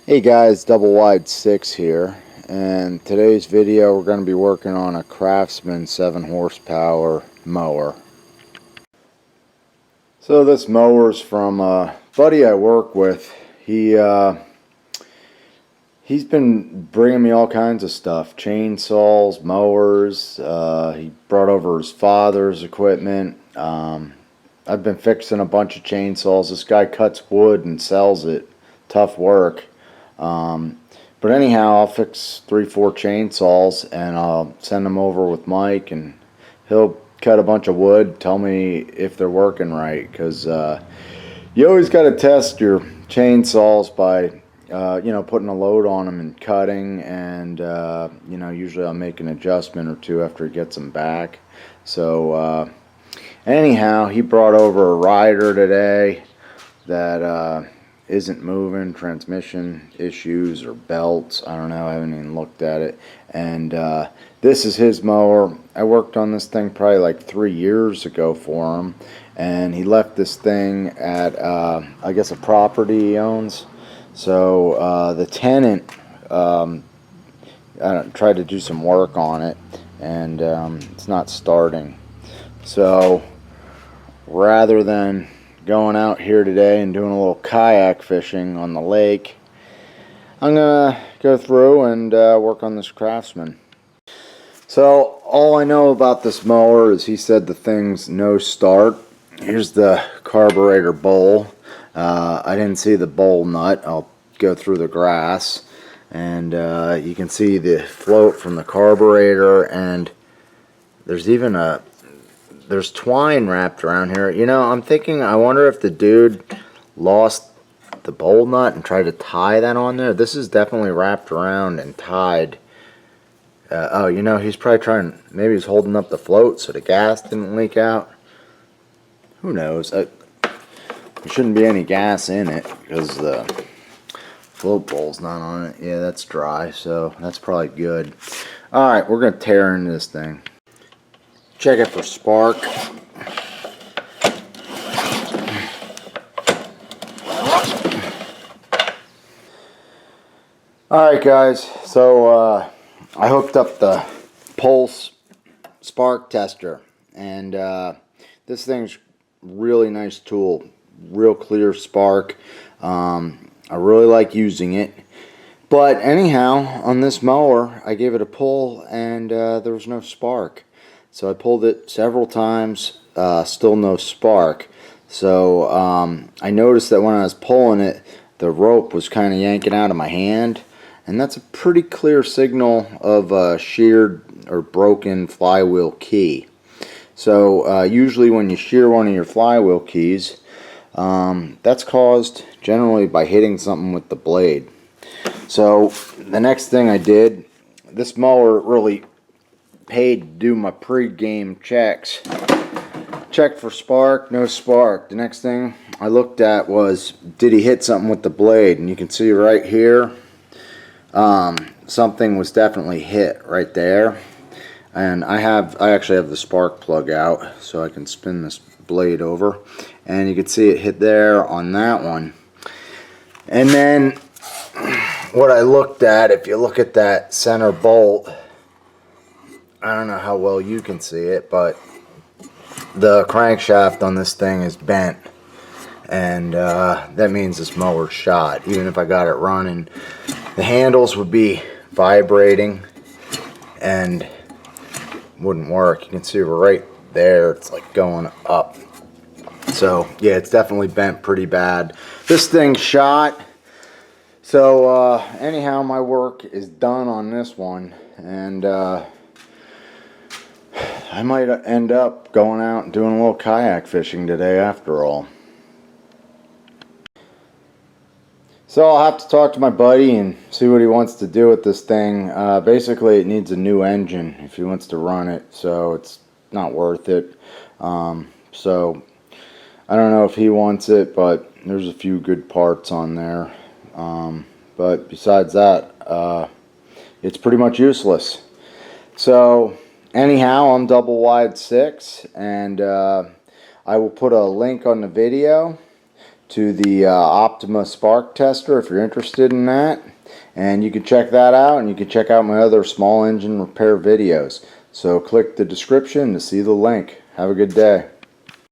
Hey guys, Double Wide 6 here, and today's video we're going to be working on a Craftsman 7 horsepower mower. So this mower's from a buddy I work with. He's been bringing me all kinds of stuff, chainsaws, mowers. He brought over his father's equipment. I've been fixing a bunch of chainsaws. This guy cuts wood and sells it. Tough work. But anyhow, I'll fix 3-4 chainsaws and I'll send them over with Mike, and he'll cut a bunch of wood, tell me if they're working right, because you always got to test your chainsaws by putting a load on them and cutting, and usually I'll make an adjustment or two after he gets them back. So anyhow, he brought over a rider today that isn't moving, transmission issues or belts, I don't know, I haven't even looked at it. And this is his mower. I worked on this thing probably like 3 years ago for him, and he left this thing at I guess a property he owns. So the tenant tried to do some work on it, and it's not starting. So rather than going out here today and doing a little kayak fishing on the lake, I'm gonna go through and work on this Craftsman. So all I know about this mower is he said the thing's no start. Here's the carburetor bowl. I didn't see the bowl nut. I'll go through the grass, and you can see the float from the carburetor, and there's even there's twine wrapped around here. You know, I'm thinking, I wonder if the dude lost the bowl nut and tried to tie that on there. This is definitely wrapped around and tied. Oh, you know, he's probably trying, maybe he's holding up the float so the gas didn't leak out. Who knows? There shouldn't be any gas in it because the float bowl's not on it. Yeah, that's dry, so that's probably good. Alright, we're going to tear into this thing. Check it for spark. Alright guys, so I hooked up the Pulse spark tester, and this thing's really nice tool, real clear spark. I really like using it. But anyhow, on this mower I gave it a pull and there was no spark. So I pulled it several times, still no spark. So I noticed that when I was pulling it, the rope was kind of yanking out of my hand, and that's a pretty clear signal of a sheared or broken flywheel key. So usually when you shear one of your flywheel keys, that's caused generally by hitting something with the blade. So the next thing I did, this mower really paid to do my pre-game checks. Check for spark, no spark. The next thing I looked at was, did he hit something with the blade? And you can see right here, something was definitely hit right there. And I actually have the spark plug out so I can spin this blade over, and you can see it hit there on that one. And then what I looked at, if you look at that center bolt, I don't know how well you can see it, but the crankshaft on this thing is bent, and that means this mower's shot. Even if I got it running, the handles would be vibrating and wouldn't work. You can see right there, it's like going up. So yeah, it's definitely bent pretty bad. This thing's shot. So anyhow, my work is done on this one, and I might end up going out and doing a little kayak fishing today after all. So I'll have to talk to my buddy and see what he wants to do with this thing. Basically it needs a new engine if he wants to run it, so it's not worth it. So I don't know if he wants it, but there's a few good parts on there. But besides that, it's pretty much useless. So anyhow, I'm Double Wide 6, and I will put a link on the video to the Optima Spark tester if you're interested in that. And you can check that out, and you can check out my other small engine repair videos. So click the description to see the link. Have a good day.